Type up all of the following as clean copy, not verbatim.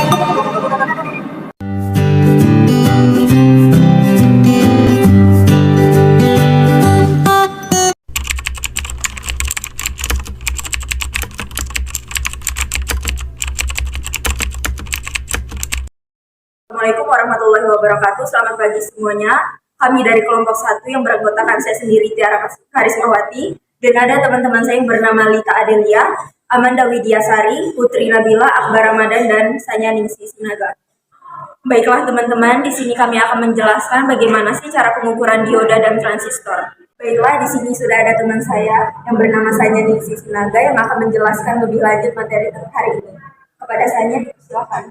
Assalamualaikum warahmatullahi wabarakatuh. Selamat pagi semuanya. Kami dari kelompok 1 yang beranggotakan saya sendiri, Tiara Karismawati, dan ada teman-teman saya yang bernama Lita Adelia, Amanda Widiasari, Putri Nabila, Akbar Ramadan, dan Sanya Ningsi Sinaga. Baiklah teman-teman, di sini kami akan menjelaskan bagaimana sih cara pengukuran dioda dan transistor. Baiklah, di sini sudah ada teman saya yang bernama Sanya Ningsi Sinaga yang akan menjelaskan lebih lanjut materi hari ini. Kepada Sanya, silakan.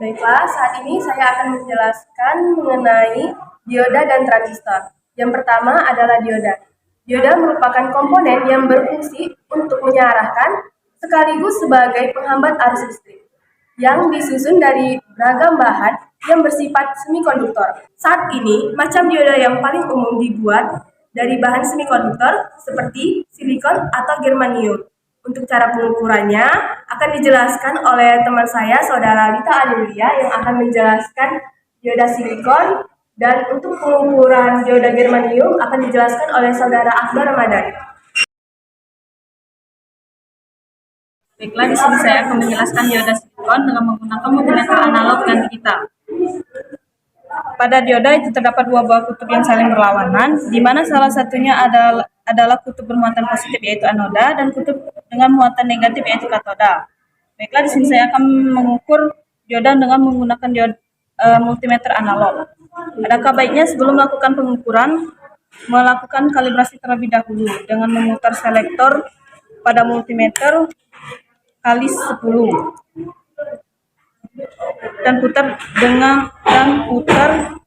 Baiklah, saat ini saya akan menjelaskan mengenai dioda dan transistor. Yang pertama adalah dioda. Dioda merupakan komponen yang berfungsi untuk mengarahkan sekaligus sebagai penghambat arus listrik yang disusun dari beragam bahan yang bersifat semikonduktor. Saat ini, macam dioda yang paling umum dibuat dari bahan semikonduktor seperti silikon atau germanium. Untuk cara pengukurannya akan dijelaskan oleh teman saya, Saudara Lita Adelia, yang akan menjelaskan dioda silikon, dan untuk pengukuran dioda germanium akan dijelaskan oleh Saudara Akbar Ramadan. Baiklah, di sini saya akan menjelaskan dioda silikon dengan menggunakan multimeter analog dan digital. Pada dioda itu terdapat dua buah kutub yang saling berlawanan, di mana salah satunya adalah kutub bermuatan positif yaitu anoda dan kutub dengan muatan negatif yaitu katoda. Baiklah, di sini saya akan mengukur dioda dengan menggunakan multimeter analog. Adakah baiknya sebelum melakukan pengukuran melakukan kalibrasi terlebih dahulu dengan memutar selektor pada multimeter kali 10 dan putar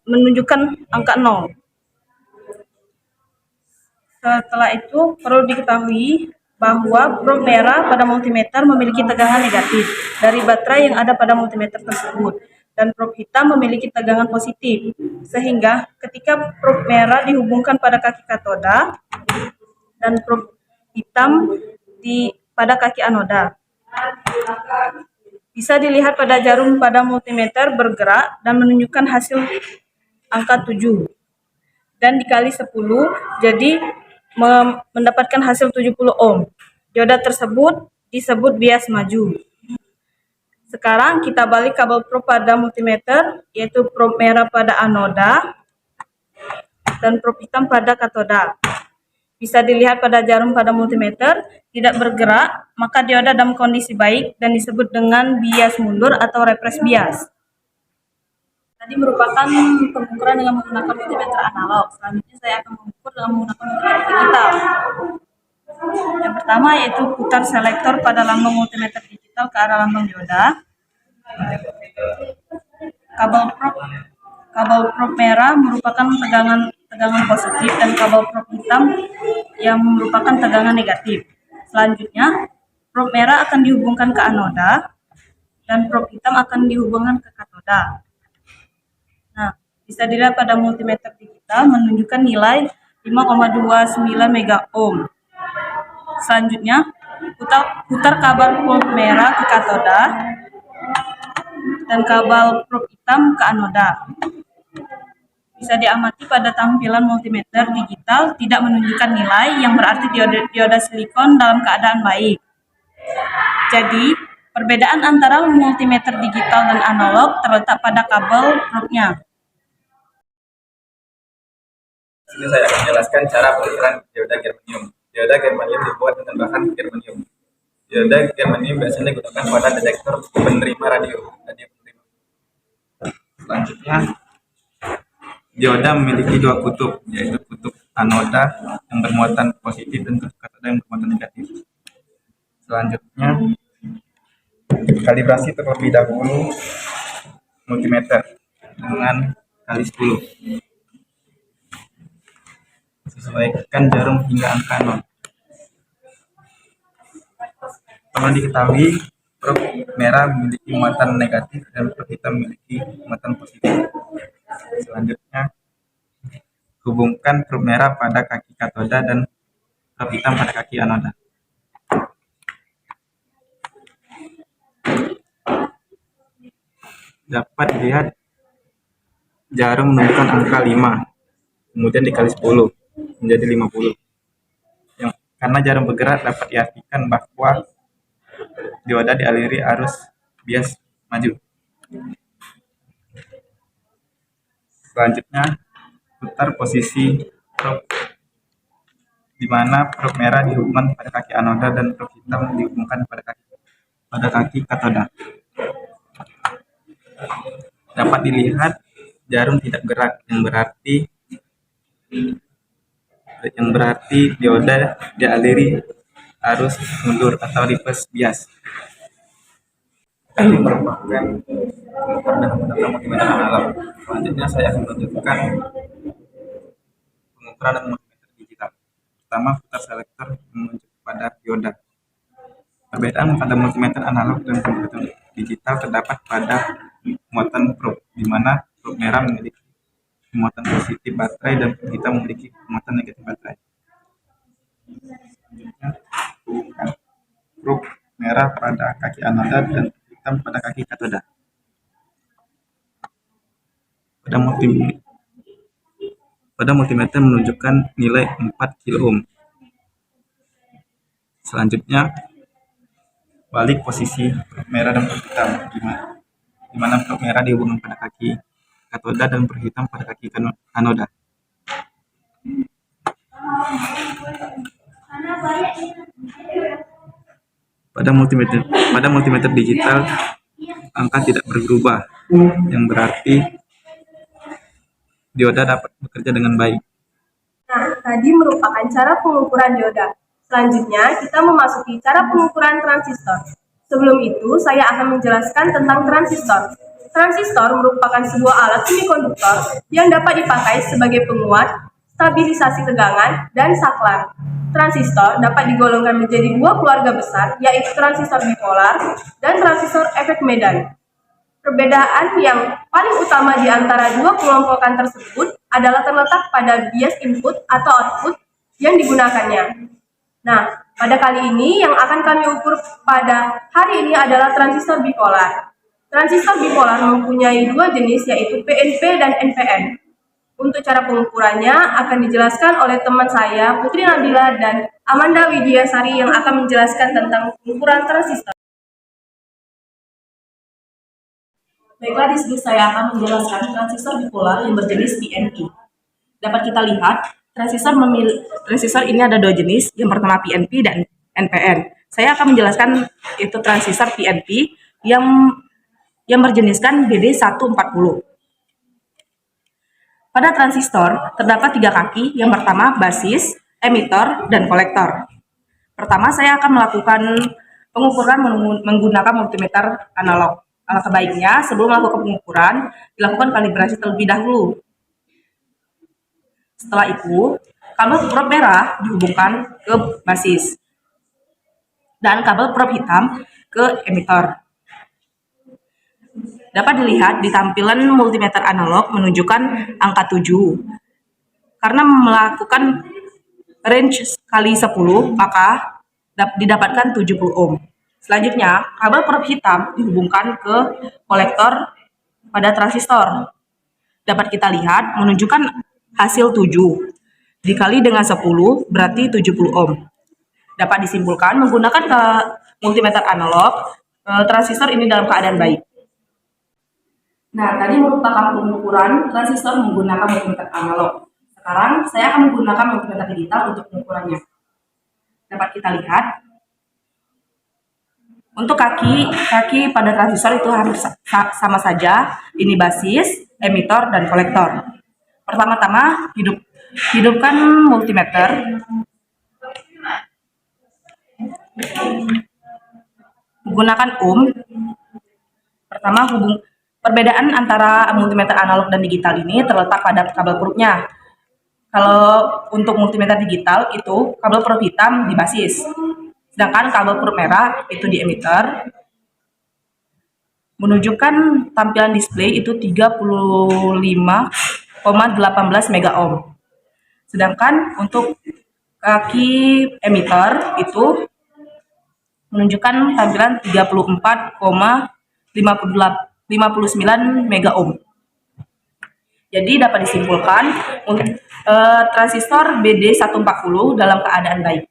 menunjukkan angka 0. Setelah itu perlu diketahui bahwa probe merah pada multimeter memiliki tegangan negatif dari baterai yang ada pada multimeter tersebut, dan probe hitam memiliki tegangan positif, sehingga ketika probe merah dihubungkan pada kaki katoda dan probe hitam pada kaki anoda, bisa dilihat pada jarum pada multimeter bergerak dan menunjukkan hasil angka 7 dan dikali 10, jadi mendapatkan hasil 70 ohm. Dioda tersebut disebut bias maju. Sekarang kita balik kabel probe pada multimeter, yaitu probe merah pada anoda dan probe hitam pada katoda. Bisa dilihat pada jarum pada multimeter tidak bergerak, maka dioda dalam kondisi baik dan disebut dengan bias mundur atau reverse bias. Tadi merupakan pengukuran dengan menggunakan multimeter analog. Selanjutnya saya akan mengukur dengan menggunakan multimeter digital. Yang pertama yaitu putar selektor pada lambang multimeter digital ke arah lambang dioda. Kabel probe merah merupakan tegangan positif dan kabel probe hitam yang merupakan tegangan negatif. Selanjutnya, probe merah akan dihubungkan ke anoda dan probe hitam akan dihubungkan ke katoda. Nah, bisa dilihat pada multimeter digital menunjukkan nilai 5,29 mega ohm. Selanjutnya, putar kabel probe merah ke katoda dan kabel probe hitam ke anoda. Bisa diamati pada tampilan multimeter digital tidak menunjukkan nilai, yang berarti dioda silikon dalam keadaan baik. Jadi, perbedaan antara multimeter digital dan analog terletak pada kabel probe-nya. Di sini saya akan menjelaskan cara pengukuran dioda germanium. Dioda germanium dibuat dengan bahan germanium. Dioda germanium biasanya digunakan pada detektor penerima radio penerima. Selanjutnya, dioda memiliki dua kutub, yaitu kutub anoda yang bermuatan positif dan kutub katoda yang bermuatan negatif. Selanjutnya, kalibrasi terlebih dahulu multimeter dengan kali 10. Sesuaikan jarum hingga angka 0. Perlu diketahui, probe merah memiliki muatan negatif dan probe hitam memiliki muatan positif. Selanjutnya, hubungkan probe merah pada kaki katoda dan probe hitam pada kaki anoda. dapat dilihat jarum menunjukkan angka 5, kemudian dikali 10 menjadi 50. Karena jarum bergerak dapat diartikan bahwa dioda dialiri arus bias maju. Selanjutnya, putar posisi probe, di mana probe merah dihubungkan pada kaki anoda dan probe hitam dihubungkan pada kaki katoda. Dapat dilihat jarum tidak gerak, yang berarti dioda dialiri arus mundur atau reverse bias. Ini merupakan pengukuran dengan menggunakan multimeter analog. Selanjutnya saya akan menunjukkan pengukuran dengan multimeter digital. Pertama, putar selektor menunjuk pada dioda. Perbedaan pada multimeter analog dan multimeter digital terdapat pada muatan probe, di mana probe merah memiliki muatan positif baterai dan probe hitam memiliki muatan negatif baterai. Selanjutnya, hubungkan probe merah pada kaki anoda dan hitam pada kaki katoda. Pada multimeter menunjukkan nilai 4 kilo ohm. Selanjutnya, balik posisi probe merah dan probe hitam, di mana probe merah dihubungkan pada kaki katoda dan probe hitam pada kaki anoda. Pada multimeter digital, angka tidak berubah, yang berarti dioda dapat bekerja dengan baik. Nah, tadi merupakan cara pengukuran dioda. Selanjutnya, kita memasuki cara pengukuran transistor. Sebelum itu, saya akan menjelaskan tentang transistor. Transistor merupakan sebuah alat semikonduktor yang dapat dipakai sebagai penguat, stabilisasi tegangan, dan saklar. Transistor dapat digolongkan menjadi dua keluarga besar, yaitu transistor bipolar dan transistor efek Medan. Perbedaan yang paling utama di antara dua kelompokan tersebut adalah terletak pada bias input atau output yang digunakannya. Nah, pada kali ini yang akan kami ukur pada hari ini adalah transistor bipolar. Transistor bipolar mempunyai dua jenis, yaitu PNP dan NPN. Untuk cara pengukurannya akan dijelaskan oleh teman saya, Putri Nabila dan Amanda Widiasari, yang akan menjelaskan tentang pengukuran transistor. Baiklah, di sini saya akan menjelaskan transistor bipolar yang berjenis PNP. Dapat kita lihat, transistor ini ada dua jenis, yang pertama PNP dan NPN. Saya akan menjelaskan itu transistor PNP yang berjeniskan BD140. Pada transistor terdapat tiga kaki, yang pertama basis, emitor, dan kolektor. Pertama, saya akan melakukan pengukuran menggunakan multimeter analog. Alangkah baiknya sebelum melakukan pengukuran, dilakukan kalibrasi terlebih dahulu. Setelah itu, kabel probe merah dihubungkan ke basis dan kabel probe hitam ke emitor. Dapat dilihat di tampilan multimeter analog menunjukkan angka 7. Karena melakukan range kali 10, maka didapatkan 70 ohm. Selanjutnya, kabel probe hitam dihubungkan ke kolektor pada transistor. Dapat kita lihat menunjukkan hasil 7 dikali dengan 10 berarti 70 ohm. Dapat disimpulkan menggunakan ke multimeter analog, transistor ini dalam keadaan baik. Nah, tadi merupakan pengukuran transistor menggunakan multimeter analog. Sekarang saya akan menggunakan multimeter digital untuk pengukurannya. Dapat kita lihat, untuk kaki pada transistor itu hampir sama saja. Ini basis, emitor, dan kolektor. Pertama-tama, hidupkan multimeter. Menggunakan ohm. Pertama, perbedaan antara multimeter analog dan digital ini terletak pada kabel probe-nya. Kalau untuk multimeter digital itu kabel probe hitam di basis, sedangkan kabel probe merah itu di emitter. Menunjukkan tampilan display itu 35,18 mega ohm. Sedangkan untuk kaki emitter itu menunjukkan tampilan 34,58 59 mega ohm. Jadi dapat disimpulkan transistor BD140 dalam keadaan baik.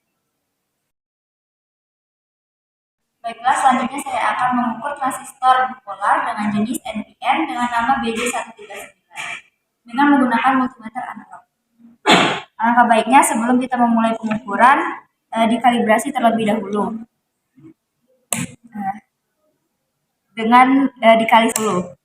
Baiklah, selanjutnya saya akan mengukur transistor bipolar dengan jenis NPN dengan nama BD139 dengan menggunakan multimeter analog. Alangkah baiknya sebelum kita memulai pengukuran, dikalibrasi terlebih dahulu dengan dikali 10.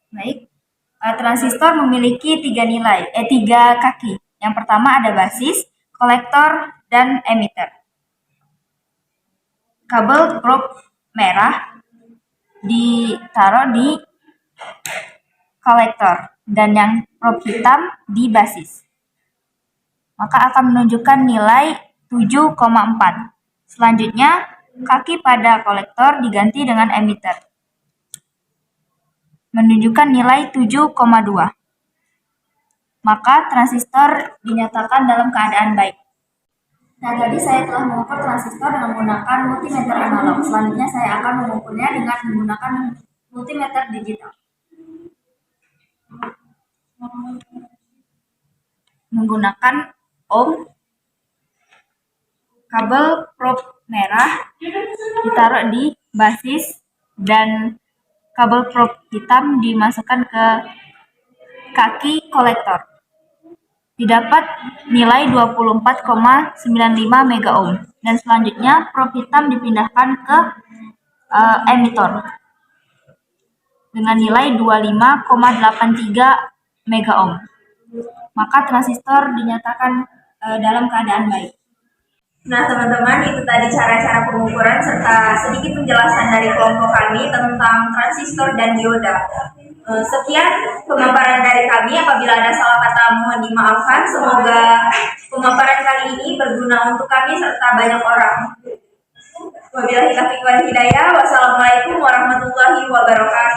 Baik, transistor memiliki tiga kaki. Yang pertama ada basis, kolektor, dan emitter. Kabel probe merah ditaruh di kolektor dan yang probe hitam di basis. Maka akan menunjukkan nilai 7,4. Selanjutnya, kaki pada kolektor diganti dengan emitter, menunjukkan nilai 7,2. Maka transistor dinyatakan dalam keadaan baik. Nah, tadi saya telah mengukur transistor dengan menggunakan multimeter analog. Selanjutnya saya akan mengukurnya dengan menggunakan multimeter digital. Menggunakan ohm, kabel probe merah ditaruh di basis dan kabel probe hitam dimasukkan ke kaki kolektor. Didapat nilai 24,95 mega ohm dan selanjutnya probe hitam dipindahkan ke emitter dengan nilai 25,83 mega ohm. Maka transistor dinyatakan dalam keadaan baik. Nah, teman-teman, itu tadi cara-cara pengukuran serta sedikit penjelasan dari kelompok kami tentang transistor dan dioda. Sekian pemaparan dari kami. Apabila ada salah kata mohon dimaafkan. Semoga pemaparan kali ini berguna untuk kami serta banyak orang. Wabillahi taufiq wal hidayah. Wassalamualaikum warahmatullahi wabarakatuh.